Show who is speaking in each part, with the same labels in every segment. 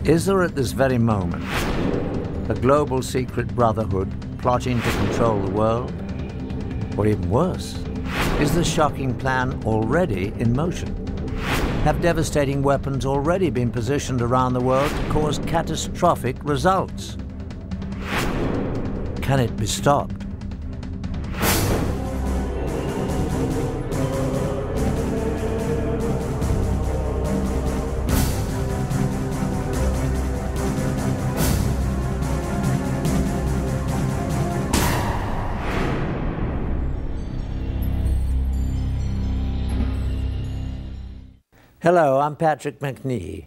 Speaker 1: Is there at this very moment a global secret brotherhood plotting to control the world? Or even worse, is the shocking plan already in motion? Have devastating weapons already been positioned around the world to cause catastrophic results? Can it be stopped? Hello, I'm Patrick McNee.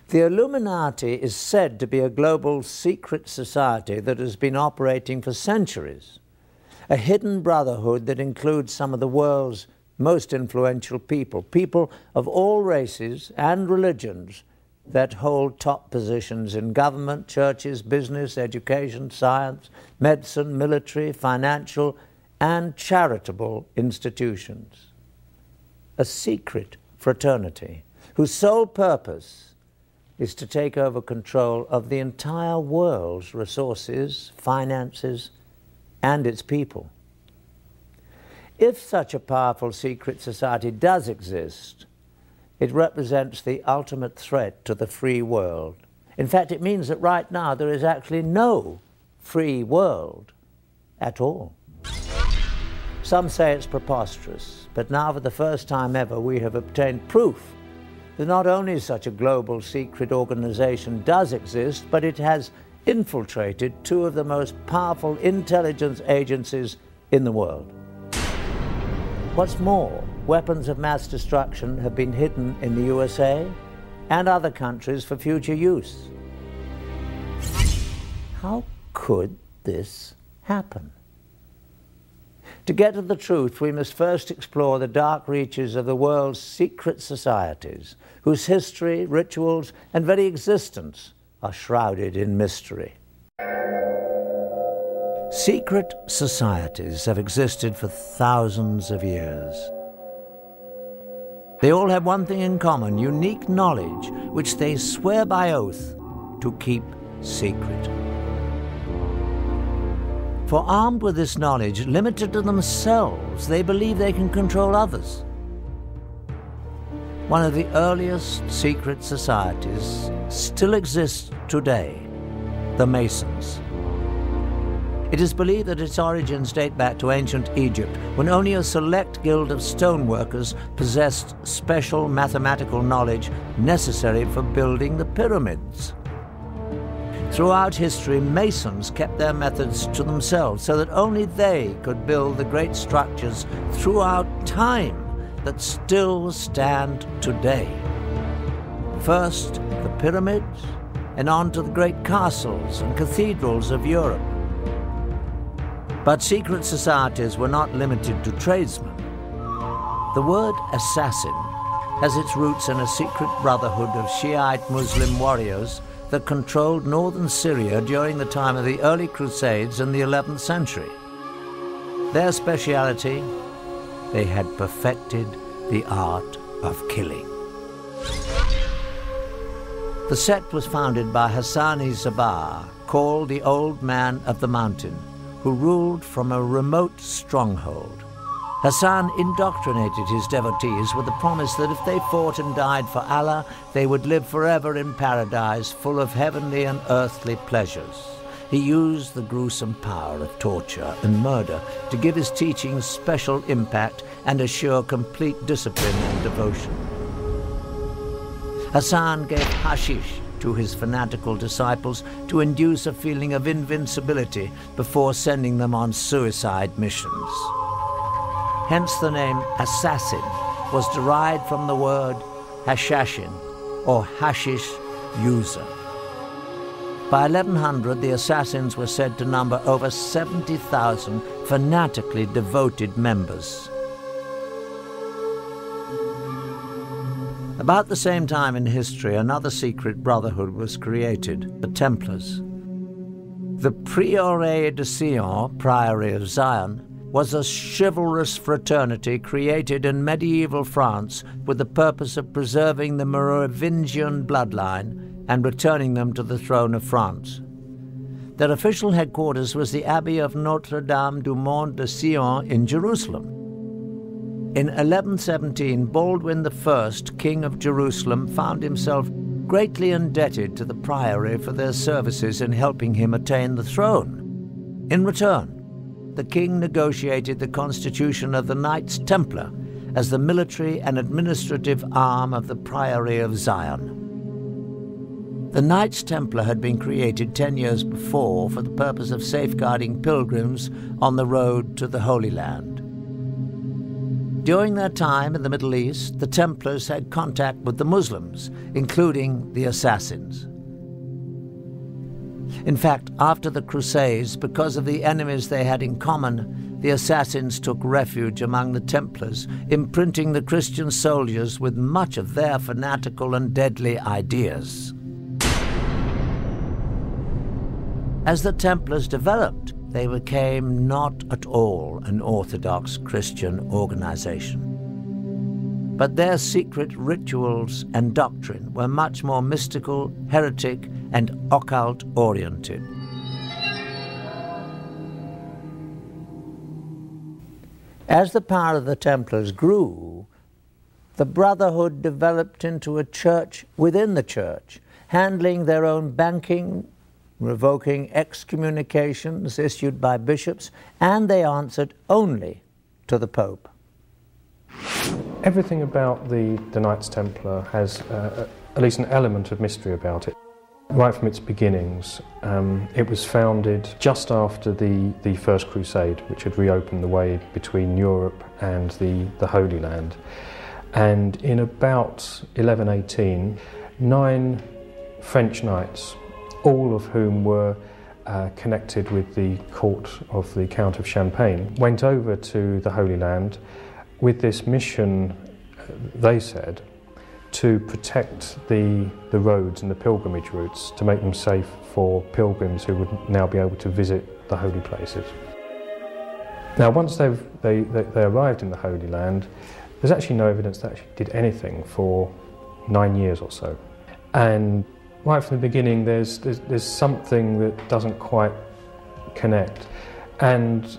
Speaker 1: The Illuminati is said to be a global secret society that has been operating for centuries, a hidden brotherhood that includes some of the world's most influential people, people of all races and religions that hold top positions in government, churches, business, education, science, medicine, military, financial, and charitable institutions. A secret fraternity whose sole purpose is to take over control of the entire world's resources, finances, and its people. If such a powerful secret society does exist, it represents the ultimate threat to the free world. In fact, it means that right now there is actually no free world at all. Some say it's preposterous, but now for the first time ever we have obtained proof that not only such a global secret organization does exist, but it has infiltrated two of the most powerful intelligence agencies in the world. What's more, weapons of mass destruction have been hidden in the USA and other countries for future use. How could this happen? To get to the truth, we must first explore the dark reaches of the world's secret societies, whose history, rituals, and very existence are shrouded in mystery. Secret societies have existed for thousands of years. They all have one thing in common: unique knowledge, which they swear by oath to keep secret. For armed with this knowledge, limited to themselves, they believe they can control others. One of the earliest secret societies still exists today, the Masons. It is believed that its origins date back to ancient Egypt, when only a select guild of stoneworkers possessed special mathematical knowledge necessary for building the pyramids. Throughout history, Masons kept their methods to themselves so that only they could build the great structures throughout time that still stand today. First, the pyramids, and on to the great castles and cathedrals of Europe. But secret societies were not limited to tradesmen. The word assassin has its roots in a secret brotherhood of Shiite Muslim warriors that controlled northern Syria during the time of the early Crusades in the 11th century. Their speciality: they had perfected the art of killing. The sect was founded by Hassan-i-Sabah, called the Old Man of the Mountain, who ruled from a remote stronghold. Hassan indoctrinated his devotees with the promise that if they fought and died for Allah, they would live forever in paradise full of heavenly and earthly pleasures. He used the gruesome power of torture and murder to give his teachings special impact and assure complete discipline and devotion. Hassan gave hashish to his fanatical disciples to induce a feeling of invincibility before sending them on suicide missions. Hence the name assassin was derived from the word hashashin, or hashish user. By 1100, the assassins were said to number over 70,000 fanatically devoted members. About the same time in history, another secret brotherhood was created, the Templars. The Prieuré de Sion, Priory of Zion, was a chivalrous fraternity created in medieval France with the purpose of preserving the Merovingian bloodline and returning them to the throne of France. Their official headquarters was the Abbey of Notre-Dame du Mont de Sion in Jerusalem. In 1117, Baldwin I, King of Jerusalem, found himself greatly indebted to the priory for their services in helping him attain the throne. In return, the king negotiated the constitution of the Knights Templar as the military and administrative arm of the Priory of Zion. The Knights Templar had been created 10 years before for the purpose of safeguarding pilgrims on the road to the Holy Land. During their time in the Middle East, the Templars had contact with the Muslims, including the Assassins. In fact, after the Crusades, because of the enemies they had in common, the Assassins took refuge among the Templars, imprinting the Christian soldiers with much of their fanatical and deadly ideas. As the Templars developed, they became not at all an orthodox Christian organization. But their secret rituals and doctrine were much more mystical, heretic, and occult-oriented. As the power of the Templars grew, the Brotherhood developed into a church within the church, handling their own banking, revoking excommunications issued by bishops, and they answered only to the Pope.
Speaker 2: Everything about the Knights Templar has at least an element of mystery about it. Right from its beginnings, it was founded just after the First Crusade, which had reopened the way between Europe and the Holy Land. And in about 1118, 9 French knights, all of whom were connected with the court of the Count of Champagne, went over to the Holy Land with this mission, they said, to protect the roads and the pilgrimage routes, to make them safe for pilgrims who would now be able to visit the holy places. Now, once they arrived in the Holy Land, there's actually no evidence they actually did anything for 9 years or so. And right from the beginning, there's something that doesn't quite connect. And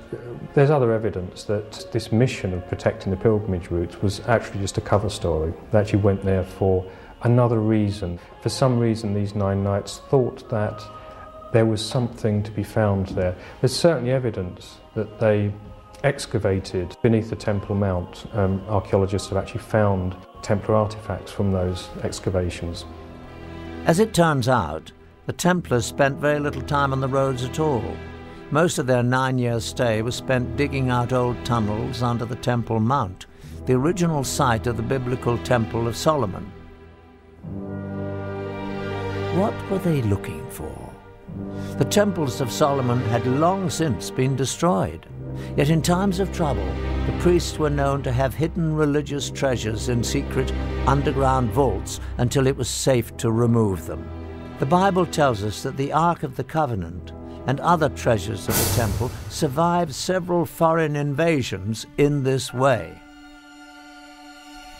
Speaker 2: there's other evidence that this mission of protecting the pilgrimage routes was actually just a cover story. They actually went there for another reason. For some reason, these 9 knights thought that there was something to be found there. There's certainly evidence that they excavated beneath the Temple Mount. Archaeologists have actually found Templar artifacts from those excavations.
Speaker 1: As it turns out, the Templars spent very little time on the roads at all. Most of their 9-year stay was spent digging out old tunnels under the Temple Mount, the original site of the biblical Temple of Solomon. What were they looking for? The temples of Solomon had long since been destroyed. Yet in times of trouble, the priests were known to have hidden religious treasures in secret underground vaults until it was safe to remove them. The Bible tells us that the Ark of the Covenant and other treasures of the temple survived several foreign invasions in this way.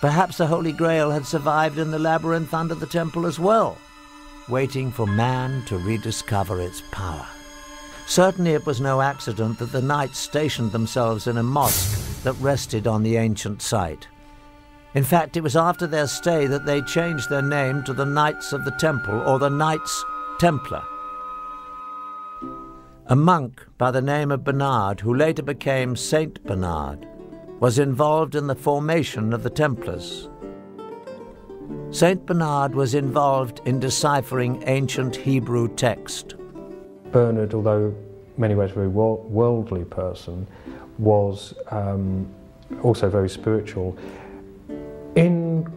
Speaker 1: Perhaps the Holy Grail had survived in the labyrinth under the temple as well, waiting for man to rediscover its power. Certainly it was no accident that the knights stationed themselves in a mosque that rested on the ancient site. In fact, it was after their stay that they changed their name to the Knights of the Temple, or the Knights Templar. A monk by the name of Bernard, who later became Saint Bernard, was involved in the formation of the Templars. Saint Bernard was involved in deciphering ancient Hebrew text.
Speaker 2: Bernard, although in many ways a very worldly person, was also very spiritual. In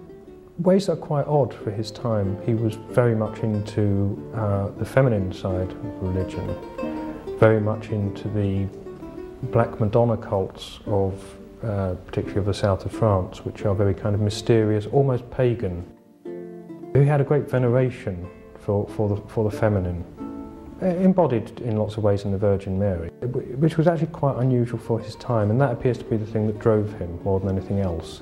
Speaker 2: ways that are quite odd for his time, he was very much into the feminine side of religion, very much into the Black Madonna cults of, particularly of the south of France, which are very kind of mysterious, almost pagan. He had a great veneration for the feminine, embodied in lots of ways in the Virgin Mary, which was actually quite unusual for his time, and that appears to be the thing that drove him more than anything else.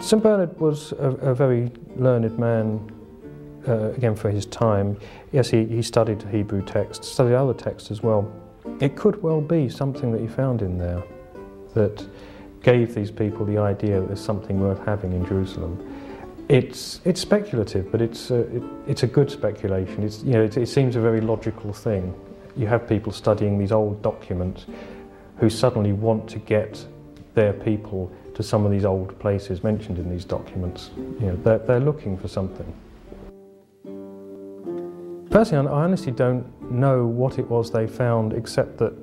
Speaker 2: St Bernard was a very learned man again for his time. Yes, he studied Hebrew texts, studied other texts as well. It could well be something that he found in there that gave these people the idea that there's something worth having in Jerusalem. It's speculative, but it's a good speculation. It seems a very logical thing. You have people studying these old documents who suddenly want to get their people to some of these old places mentioned in these documents. They're looking for something. Personally, I honestly don't know what it was they found, except that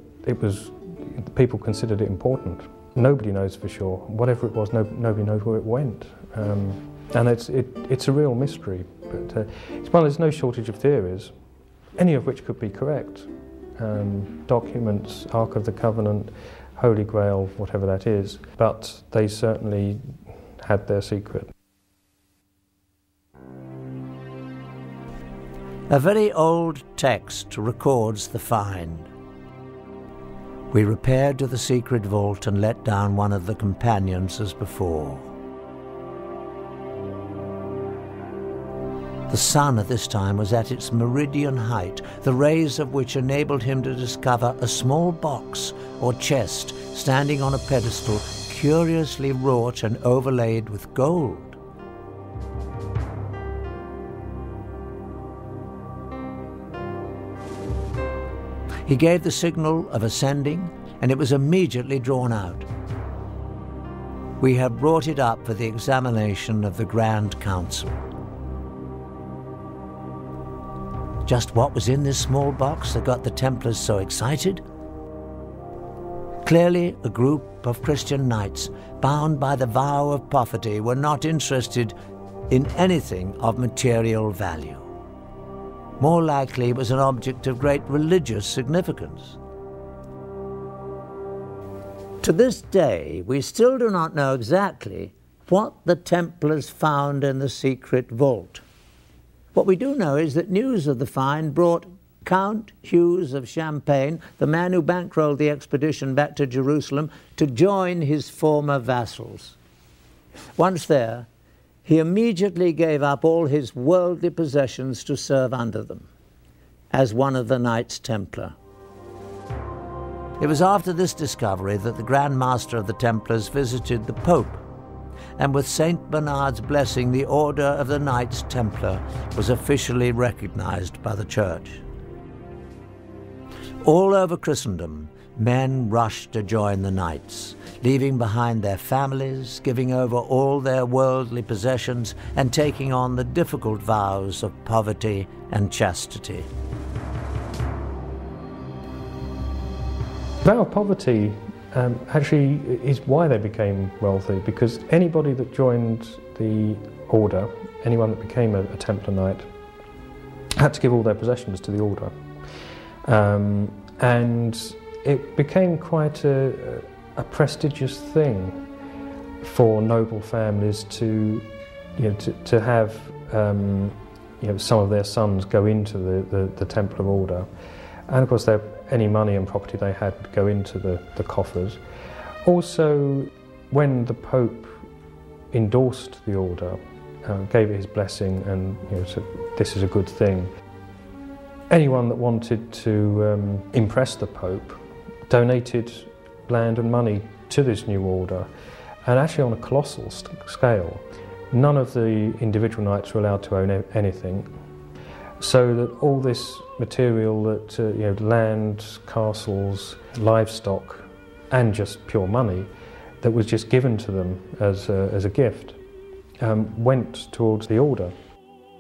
Speaker 2: people considered it important. Nobody knows for sure. Whatever it was, nobody knows where it went. And it's a real mystery. But there's no shortage of theories, any of which could be correct. Documents, Ark of the Covenant, Holy Grail, whatever that is, but they certainly had their secret.
Speaker 1: A very old text records the find. We repaired to the secret vault and let down one of the companions as before. The sun at this time was at its meridian height, the rays of which enabled him to discover a small box or chest standing on a pedestal curiously wrought and overlaid with gold. He gave the signal of ascending, and it was immediately drawn out. We had brought it up for the examination of the Grand Council. Just what was in this small box that got the Templars so excited? Clearly, a group of Christian knights, bound by the vow of poverty, were not interested in anything of material value. More likely, it was an object of great religious significance. To this day, we still do not know exactly what the Templars found in the secret vault. What we do know is that news of the find brought Count Hughes of Champagne, the man who bankrolled the expedition back to Jerusalem, to join his former vassals. Once there, he immediately gave up all his worldly possessions to serve under them, as one of the Knights Templar. It was after this discovery that the Grand Master of the Templars visited the Pope, and with Saint Bernard's blessing, the Order of the Knights Templar was officially recognized by the Church. All over Christendom, men rushed to join the Knights, leaving behind their families, giving over all their worldly possessions, and taking on the difficult vows of poverty and chastity.
Speaker 2: The vow of poverty actually is why they became wealthy, because anybody that joined the order, anyone that became a Templar Knight, had to give all their possessions to the order. And it became quite a prestigious thing for noble families to have some of their sons go into the Templar order, and of course any money and property they had would go into the coffers. Also, when the Pope endorsed the order, gave it his blessing, and said this is a good thing, anyone that wanted to impress the Pope donated land and money to this new order, and actually on a colossal scale. None of the individual knights were allowed to own anything, so that all this material, that land, castles, livestock, and just pure money that was just given to them as a gift, went towards the order.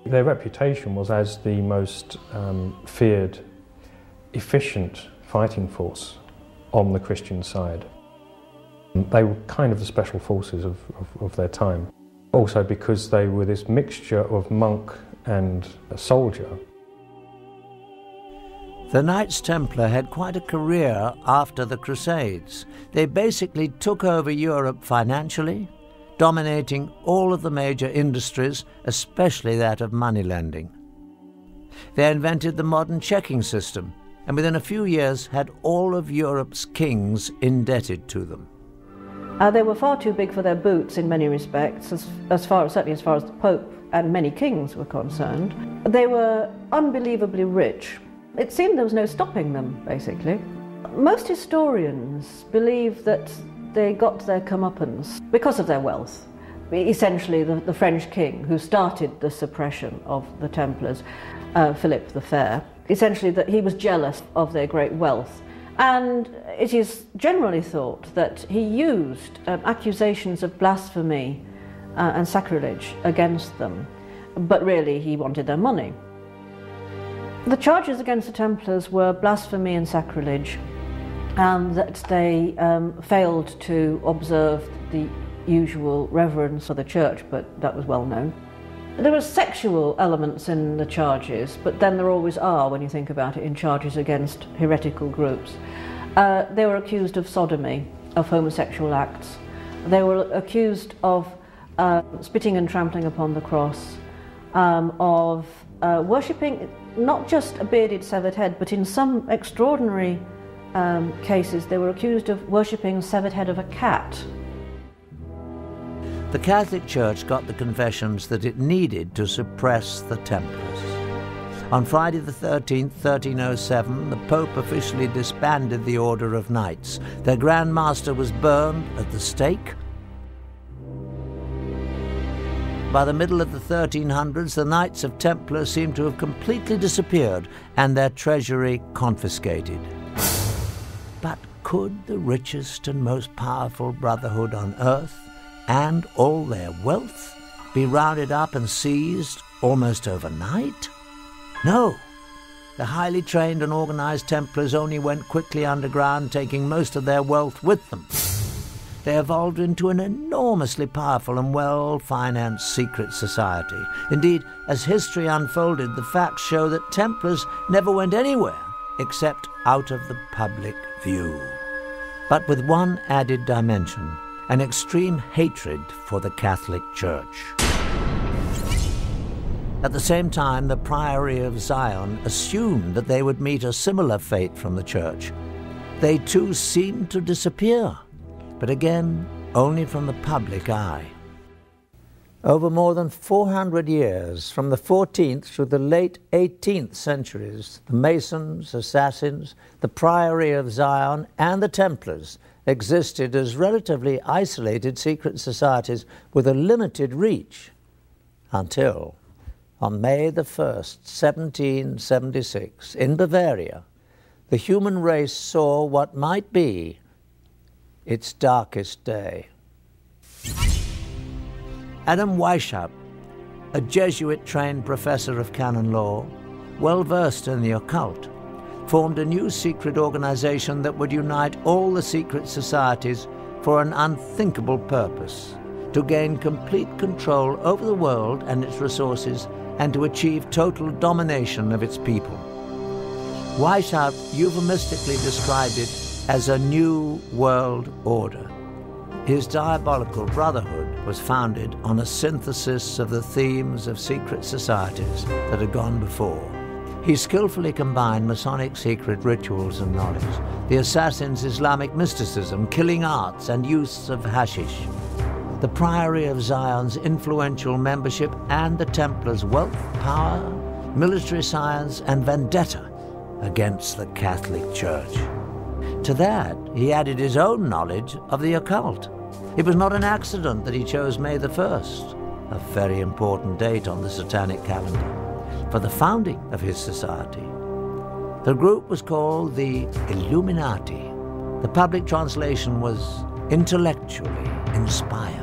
Speaker 2: Their reputation was as the most feared, efficient fighting force on the Christian side. They were kind of the special forces of their time. Also because they were this mixture of monk and a soldier.
Speaker 1: The Knights Templar had quite a career after the Crusades. They basically took over Europe financially, dominating all of the major industries, especially that of moneylending. They invented the modern checking system, and within a few years had all of Europe's kings indebted to them.
Speaker 3: They were far too big for their boots in many respects, certainly as far as the Pope and many kings were concerned. They were unbelievably rich. It seemed there was no stopping them, basically. Most historians believe that they got their comeuppance because of their wealth. Essentially, the French king who started the suppression of the Templars, Philip the Fair, essentially that he was jealous of their great wealth. And it is generally thought that he used accusations of blasphemy and sacrilege against them, but really he wanted their money. The charges against the Templars were blasphemy and sacrilege, that they failed to observe the usual reverence for the church, but that was well known. There were sexual elements in the charges, but then there always are when you think about it in charges against heretical groups. They were accused of sodomy, of homosexual acts. They were accused of spitting and trampling upon the cross, of worshipping not just a bearded severed head, but in some extraordinary cases they were accused of worshipping the severed head of a cat.
Speaker 1: The Catholic Church got the confessions that it needed to suppress the Templars. On Friday the 13th, 1307, the Pope officially disbanded the Order of Knights. Their Grand Master was burned at the stake. By the middle of the 1300s, the Knights of Templar seemed to have completely disappeared and their treasury confiscated. But could the richest and most powerful brotherhood on earth and all their wealth be rounded up and seized almost overnight? No. The highly trained and organized Templars only went quickly underground, taking most of their wealth with them. They evolved into an enormously powerful and well-financed secret society. Indeed, as history unfolded, the facts show that Templars never went anywhere except out of the public view. But with one added dimension: an extreme hatred for the Catholic Church. At the same time, the Priory of Zion assumed that they would meet a similar fate from the Church. They too seemed to disappear, but again, only from the public eye. Over more than 400 years, from the 14th through the late 18th centuries, the Masons, Assassins, the Priory of Zion, and the Templars existed as relatively isolated secret societies with a limited reach, until on May the 1st, 1776, in Bavaria, the human race saw what might be its darkest day. Adam Weishaupt, a Jesuit-trained professor of canon law, well-versed in the occult, formed a new secret organization that would unite all the secret societies for an unthinkable purpose: to gain complete control over the world and its resources and to achieve total domination of its people. Weishaupt euphemistically described it as a new world order. His diabolical brotherhood was founded on a synthesis of the themes of secret societies that had gone before. He skillfully combined Masonic secret rituals and knowledge, the assassins' Islamic mysticism, killing arts, and use of hashish, the Priory of Zion's influential membership, and the Templars' wealth, power, military science, and vendetta against the Catholic Church. To that, he added his own knowledge of the occult. It was not an accident that he chose May the 1st, a very important date on the satanic calendar, for the founding of his society. The group was called the Illuminati. The public translation was intellectually inspired.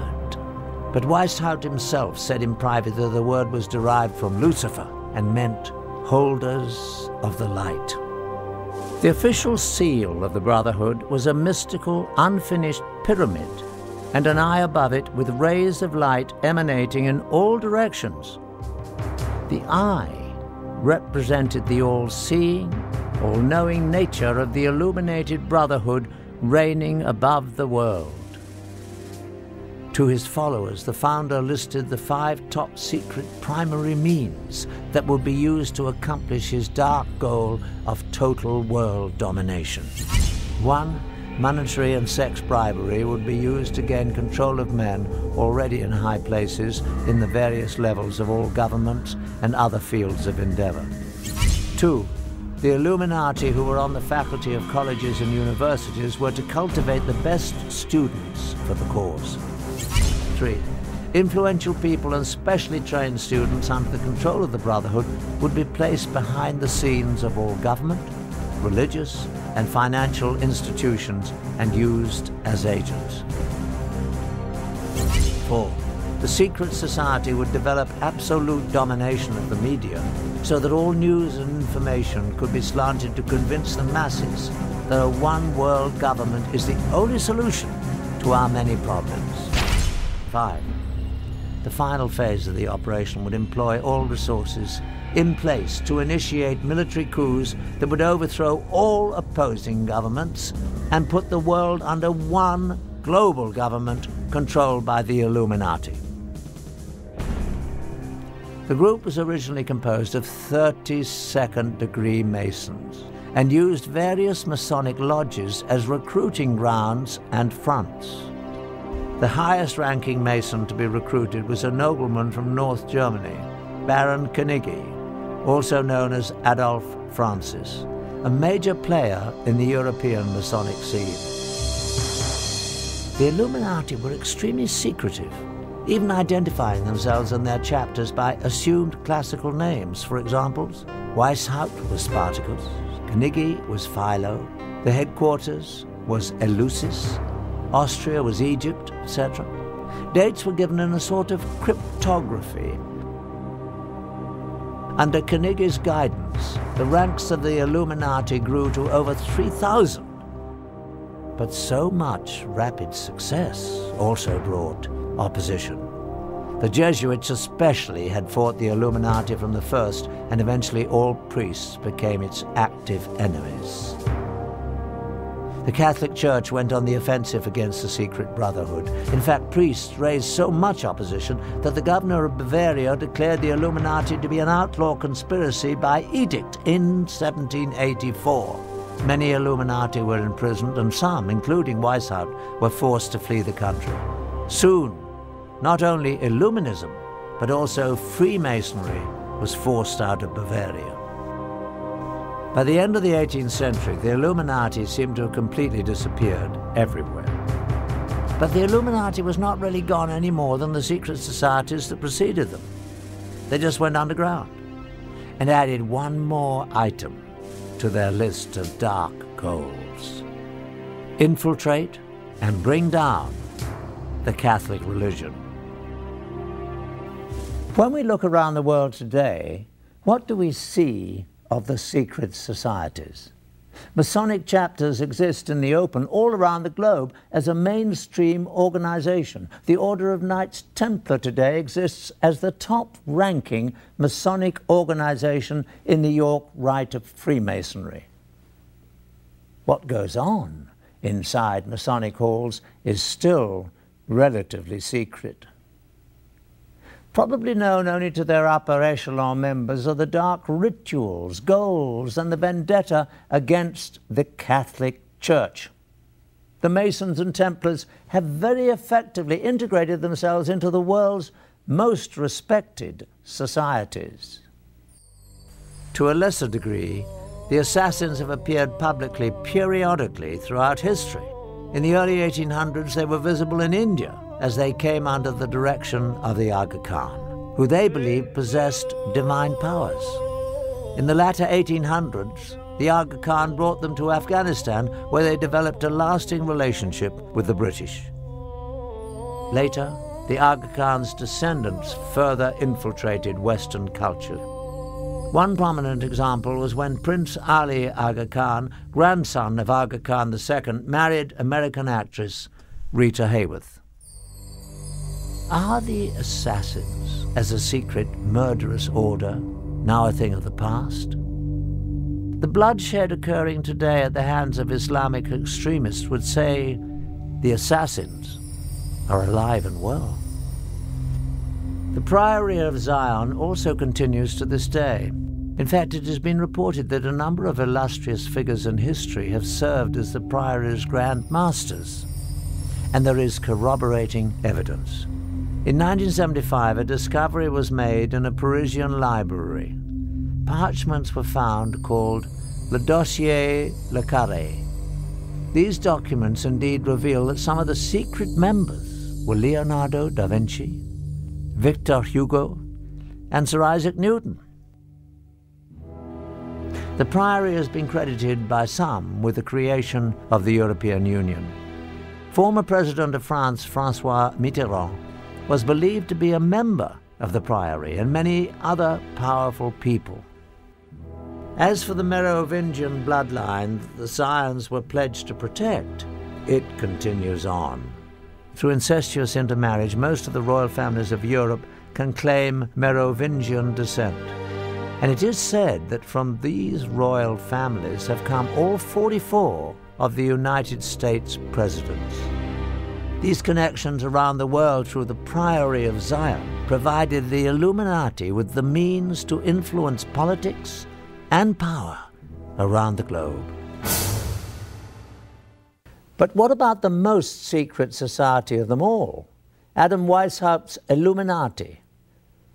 Speaker 1: But Weishaupt himself said in private that the word was derived from Lucifer and meant holders of the light. The official seal of the Brotherhood was a mystical, unfinished pyramid, and an eye above it with rays of light emanating in all directions. The eye represented the all-seeing, all-knowing nature of the illuminated Brotherhood reigning above the world. To his followers, the founder listed the 5 top-secret primary means that would be used to accomplish his dark goal of total world domination. 1. monetary and sex bribery would be used to gain control of men already in high places in the various levels of all governments and other fields of endeavor. 2. The Illuminati who were on the faculty of colleges and universities were to cultivate the best students for the cause. 3. Influential people and specially trained students under the control of the Brotherhood would be placed behind the scenes of all government, religious, and financial institutions and used as agents. 4. The secret society would develop absolute domination of the media so that all news and information could be slanted to convince the masses that a one-world government is the only solution to our many problems. 5. The final phase of the operation would employ all resources in place to initiate military coups that would overthrow all opposing governments and put the world under one global government controlled by the Illuminati. The group was originally composed of 32nd-degree Masons and used various Masonic lodges as recruiting grounds and fronts. The highest-ranking Mason to be recruited was a nobleman from North Germany, Baron Knights, also known as Adolf Francis, a major player in the European Masonic scene. The Illuminati were extremely secretive, even identifying themselves and their chapters by assumed classical names. For example, Weishaupt was Spartacus, Knights was Philo, the headquarters was Eleusis, Austria was Egypt, etc. Dates were given in a sort of cryptography. Under Knights' guidance, the ranks of the Illuminati grew to over 3,000. But so much rapid success also brought opposition. The Jesuits especially had fought the Illuminati from the first, and eventually all priests became its active enemies. The Catholic Church went on the offensive against the secret brotherhood. In fact, priests raised so much opposition that the governor of Bavaria declared the Illuminati to be an outlaw conspiracy by edict in 1784. Many Illuminati were imprisoned, and some, including Weishaupt, were forced to flee the country. Soon, not only Illuminism, but also Freemasonry was forced out of Bavaria. By the end of the 18th century, the Illuminati seemed to have completely disappeared everywhere. But the Illuminati was not really gone any more than the secret societies that preceded them. They just went underground and added one more item to their list of dark goals: infiltrate and bring down the Catholic religion. When we look around the world today, what do we see of the secret societies? Masonic chapters exist in the open all around the globe as a mainstream organization. The Order of Knights Templar today exists as the top-ranking Masonic organization in the York Rite of Freemasonry. What goes on inside Masonic halls is still relatively secret. Probably known only to their upper echelon members are the dark rituals, goals, and the vendetta against the Catholic Church. The Masons and Templars have very effectively integrated themselves into the world's most respected societies. To a lesser degree, the assassins have appeared publicly periodically throughout history. In the early 1800s, they were visible in India as they came under the direction of the Aga Khan, who they believed possessed divine powers. In the latter 1800s, the Aga Khan brought them to Afghanistan, where they developed a lasting relationship with the British. Later, the Aga Khan's descendants further infiltrated Western culture. One prominent example was when Prince Ali Aga Khan, grandson of Aga Khan II, married American actress Rita Hayworth. Are the assassins, as a secret murderous order, now a thing of the past? The bloodshed occurring today at the hands of Islamic extremists would say the assassins are alive and well. The Priory of Zion also continues to this day. In fact, it has been reported that a number of illustrious figures in history have served as the Priory's Grand Masters, and there is corroborating evidence. In 1975, a discovery was made in a Parisian library. Parchments were found called Le Dossier Le Carré. These documents indeed reveal that some of the secret members were Leonardo da Vinci, Victor Hugo, and Sir Isaac Newton. The Priory has been credited by some with the creation of the European Union. Former President of France, François Mitterrand, was believed to be a member of the Priory, and many other powerful people. As for the Merovingian bloodline that the Scions were pledged to protect, it continues on. Through incestuous intermarriage, most of the royal families of Europe can claim Merovingian descent. And it is said that from these royal families have come all 44 of the United States presidents. These connections around the world through the Priory of Zion provided the Illuminati with the means to influence politics and power around the globe. But what about the most secret society of them all? Adam Weishaupt's Illuminati,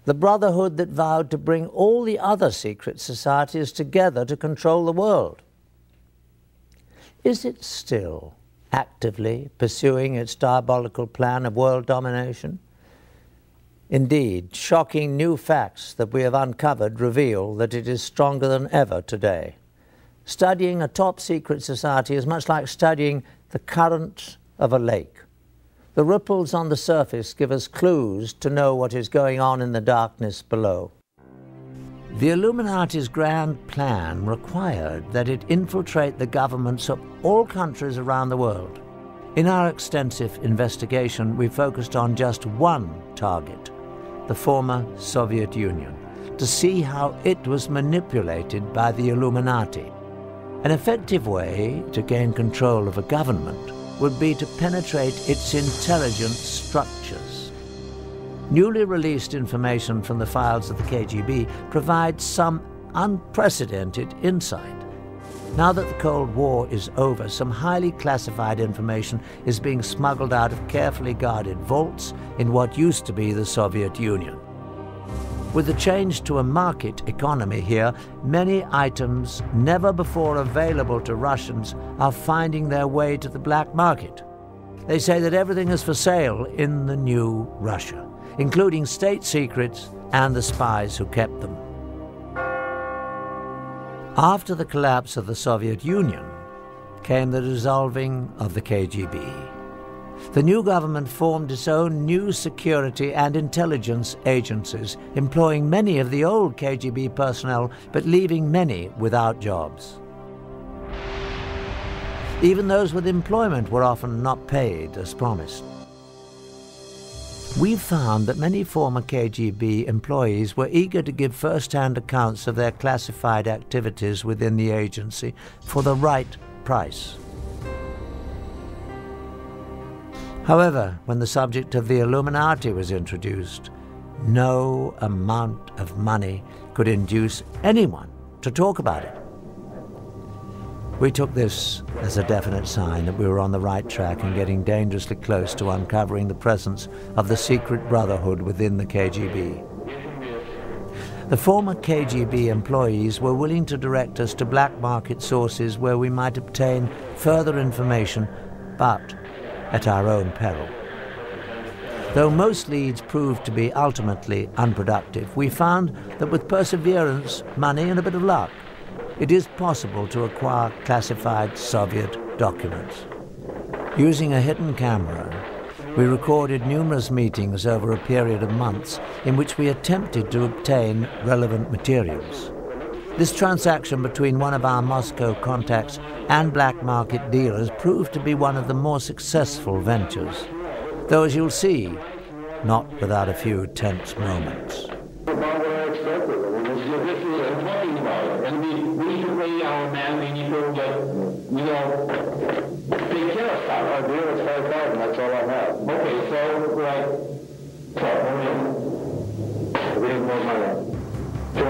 Speaker 1: the brotherhood that vowed to bring all the other secret societies together to control the world. Is it still actively pursuing its diabolical plan of world domination? Indeed, shocking new facts that we have uncovered reveal that it is stronger than ever today. Studying a top-secret society is much like studying the current of a lake. The ripples on the surface give us clues to know what is going on in the darkness below. The Illuminati's grand plan required that it infiltrate the governments of all countries around the world. In our extensive investigation, we focused on just one target, the former Soviet Union, to see how it was manipulated by the Illuminati. An effective way to gain control of a government would be to penetrate its intelligence structures. Newly released information from the files of the KGB provides some unprecedented insight. Now that the Cold War is over, some highly classified information is being smuggled out of carefully guarded vaults in what used to be the Soviet Union. With the change to a market economy here, many items never before available to Russians are finding their way to the black market. They say that everything is for sale in the new Russia, including state secrets and the spies who kept them. After the collapse of the Soviet Union came the dissolving of the KGB. The new government formed its own new security and intelligence agencies, employing many of the old KGB personnel, but leaving many without jobs. Even those with employment were often not paid as promised. We found that many former KGB employees were eager to give first-hand accounts of their classified activities within the agency for the right price. However, when the subject of the Illuminati was introduced, no amount of money could induce anyone to talk about it. We took this as a definite sign that we were on the right track and getting dangerously close to uncovering the presence of the secret brotherhood within the KGB. The former KGB employees were willing to direct us to black market sources where we might obtain further information, but at our own peril. Though most leads proved to be ultimately unproductive, we found that with perseverance, money, and a bit of luck, it is possible to acquire classified Soviet documents. Using a hidden camera, we recorded numerous meetings over a period of months in which we attempted to obtain relevant materials. This transaction between one of our Moscow contacts and black market dealers proved to be one of the more successful ventures, though as you'll see, not without a few tense moments.
Speaker 4: I'm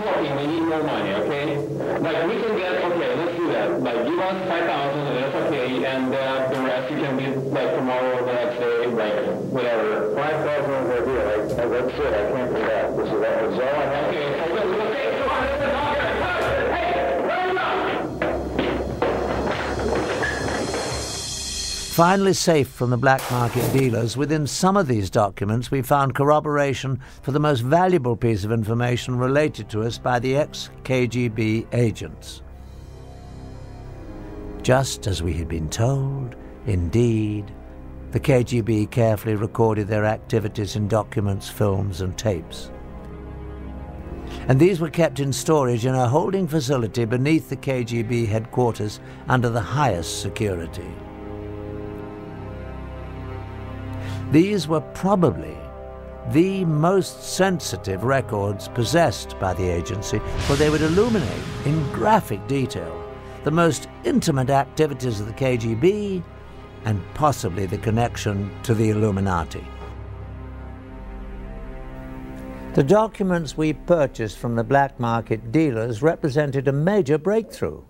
Speaker 4: talking, we need more money, okay? Like, we can get, okay, let's do that. Like, give us 5,000, and that's okay, and the rest you can get, like, tomorrow or the next day, like, whatever. 5,000 is the deal, like, that's it, I can't do that. This is all I have. Okay, so we'll take 200 and all that. Hey, run up!
Speaker 1: Finally safe from the black market dealers, within some of these documents we found corroboration for the most valuable piece of information related to us by the ex-KGB agents. Just as we had been told, indeed, the KGB carefully recorded their activities in documents, films, and tapes. And these were kept in storage in a holding facility beneath the KGB headquarters under the highest security. These were probably the most sensitive records possessed by the agency, for they would illuminate in graphic detail the most intimate activities of the KGB and possibly the connection to the Illuminati. The documents we purchased from the black market dealers represented a major breakthrough.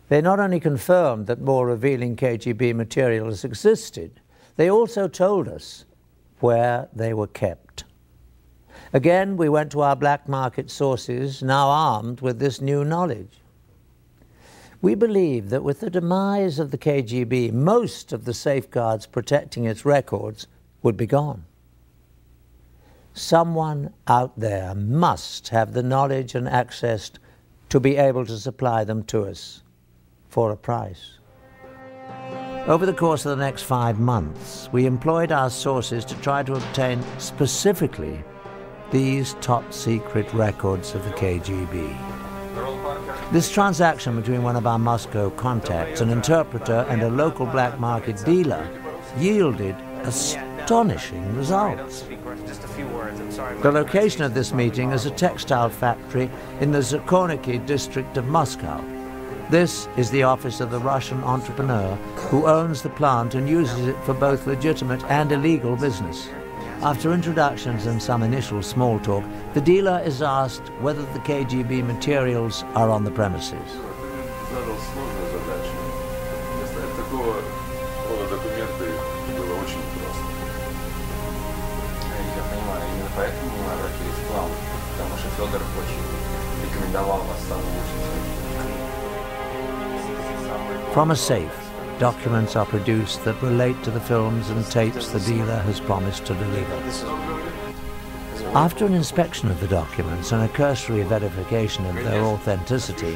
Speaker 1: They not only confirmed that more revealing KGB materials existed, they also told us where they were kept. Again, we went to our black market sources, now armed with this new knowledge. We believe that with the demise of the KGB, most of the safeguards protecting its records would be gone. Someone out there must have the knowledge and access to be able to supply them to us for a price. Over the course of the next 5 months, we employed our sources to try to obtain specifically these top-secret records of the KGB. This transaction between one of our Moscow contacts, an interpreter, and a local black market dealer yielded astonishing results. The location of this meeting is a textile factory in the Zakorniki district of Moscow. This is the office of the Russian entrepreneur who owns the plant and uses it for both legitimate and illegal business. After introductions and some initial small talk, the dealer is asked whether the KGB materials are on the premises. From a safe, documents are produced that relate to the films and tapes the dealer has promised to deliver. After an inspection of the documents and a cursory verification of their authenticity,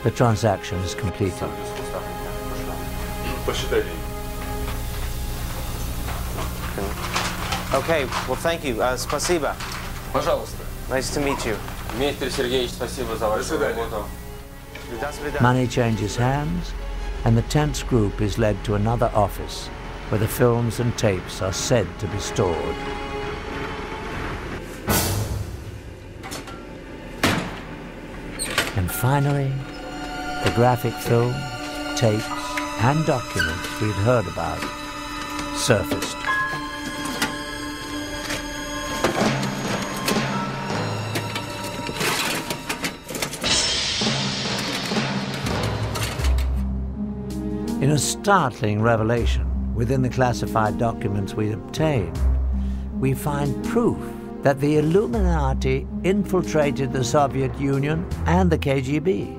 Speaker 1: the transaction is completed.
Speaker 5: Okay, well, thank you. Спасибо.
Speaker 6: Пожалуйста.
Speaker 5: Nice to meet you.
Speaker 6: Дмитрий Сергеевич, спасибо за вашу работу.
Speaker 1: Money changes hands, and the tense group is led to another office where the films and tapes are said to be stored. And finally, the graphic films, tapes, and documents we'd heard about surfaced. In a startling revelation within the classified documents we obtained, we find proof that the Illuminati infiltrated the Soviet Union and the KGB.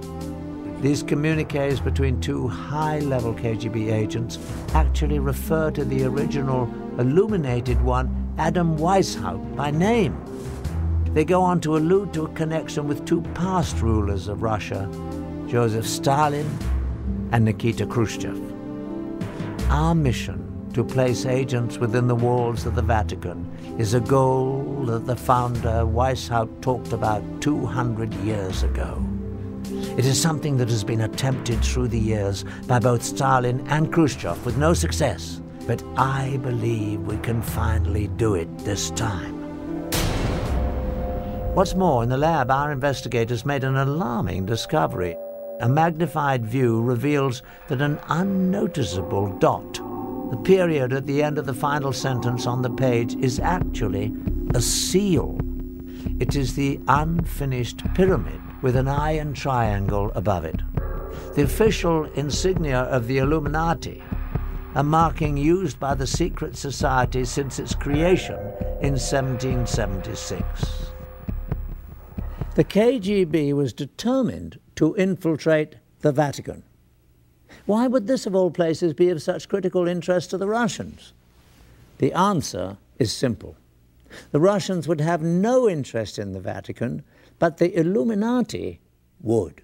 Speaker 1: These communiques between two high-level KGB agents actually refer to the original illuminated one, Adam Weishaupt, by name. They go on to allude to a connection with two past rulers of Russia, Joseph Stalin and Nikita Khrushchev. Our mission to place agents within the walls of the Vatican is a goal that the founder Weishaupt talked about 200 years ago. It is something that has been attempted through the years by both Stalin and Khrushchev with no success, but I believe we can finally do it this time. What's more, in the lab, our investigators made an alarming discovery. A magnified view reveals that an unnoticeable dot The period at the end of the final sentence on the page is actually a seal. It is the unfinished pyramid with an iron triangle above it. The official insignia of the Illuminati, a marking used by the secret society since its creation in 1776. The KGB was determined to infiltrate the Vatican. Why would this, of all places, be of such critical interest to the Russians? The answer is simple. The Russians would have no interest in the Vatican, but the Illuminati would.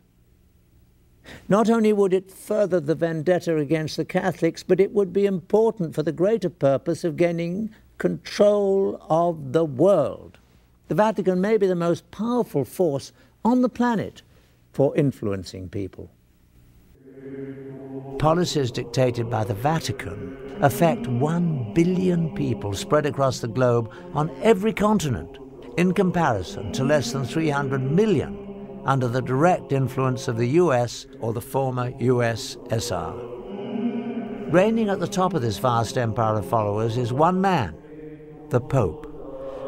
Speaker 1: Not only would it further the vendetta against the Catholics, but it would be important for the greater purpose of gaining control of the world. The Vatican may be the most powerful force on the planet for influencing people. Policies dictated by the Vatican affect 1 billion people spread across the globe on every continent, in comparison to less than 300 million under the direct influence of the US or the former USSR. Reigning at the top of this vast empire of followers is one man, the Pope,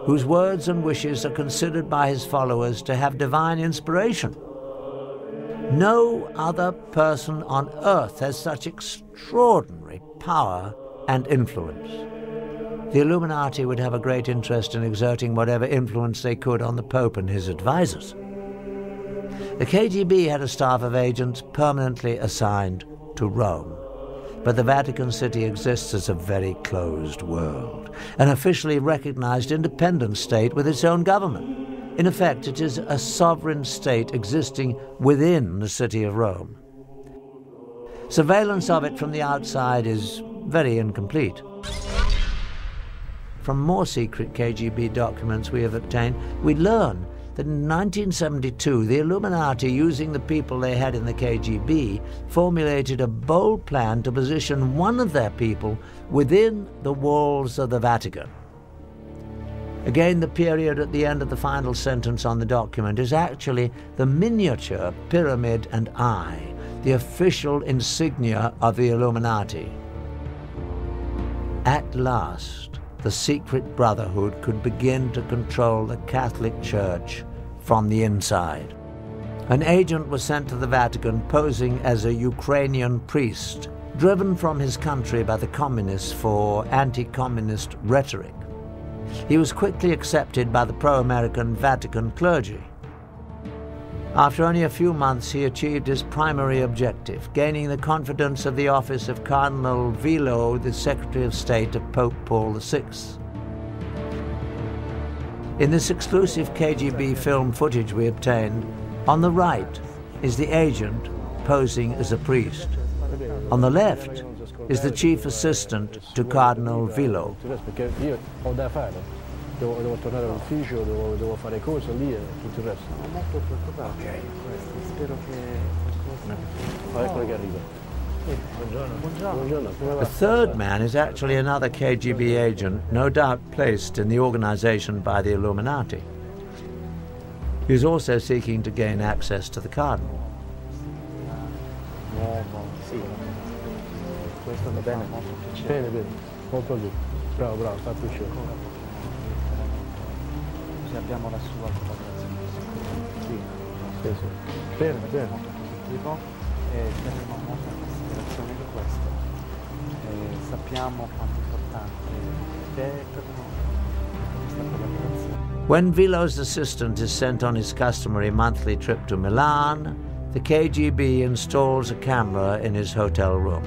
Speaker 1: whose words and wishes are considered by his followers to have divine inspiration. No other person on earth has such extraordinary power and influence. The Illuminati would have a great interest in exerting whatever influence they could on the Pope and his advisors. The KGB had a staff of agents permanently assigned to Rome, but the Vatican City exists as a very closed world, an officially recognized independent state with its own government. In effect, it is a sovereign state existing within the city of Rome. Surveillance of it from the outside is very incomplete. From more secret KGB documents we have obtained, we learn that in 1972, the Illuminati, using the people they had in the KGB, formulated a bold plan to position one of their people within the walls of the Vatican. Again, the period at the end of the final sentence on the document is actually the miniature pyramid and eye, the official insignia of the Illuminati. At last, the secret brotherhood could begin to control the Catholic Church from the inside. An agent was sent to the Vatican posing as a Ukrainian priest, driven from his country by the communists for anti-communist rhetoric. He was quickly accepted by the pro-American Vatican clergy. After only a few months, he achieved his primary objective, gaining the confidence of the office of Cardinal Vilo, the Secretary of State of Pope Paul VI. In this exclusive KGB film footage we obtained, on the right is the agent posing as a priest. On the left is the chief assistant to Cardinal Vilo.
Speaker 7: Devo tornare all'ufficio, devo fare cose lì e tutto il resto. Molto preoccupato. Ok. Spero che eccolo che arriva. Buongiorno.
Speaker 1: The third man is actually another KGB agent, no doubt placed in the organization by the Illuminati. He is also seeking to gain access to the cardinal.
Speaker 7: Sì. Questo va bene. Bene. Molto bene. Bravo, fa piacere. Abbiamo la sua collaborazione. Sì. Bene. Tipo, terremo molta considerazione di questo. Sappiamo quanto importante è per noi questa collaborazione.
Speaker 1: When Vilo's assistant is sent on his customary monthly trip to Milan, the KGB installs a camera in his hotel room.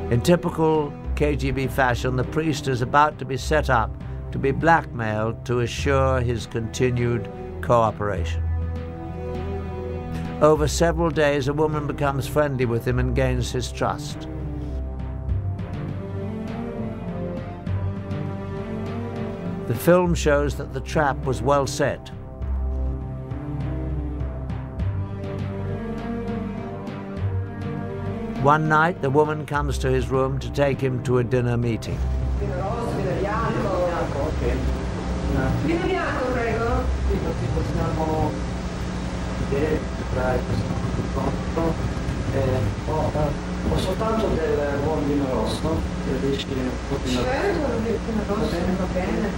Speaker 1: In typical KGB fashion, the priest is about to be set up to be blackmailed to assure his continued cooperation. Over several days, a woman becomes friendly with him and gains his trust. The film shows that the trap was well set. One night, the woman comes to his room to take him to a dinner meeting.
Speaker 8: Vino bianco, prego.
Speaker 7: Possiamo vedere tra questo conto Ho soltanto del buon vino rosso, che riesci un po' di
Speaker 8: vino rosso, va bene.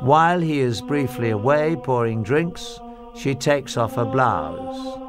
Speaker 1: While he is briefly away pouring drinks, she takes off her blouse.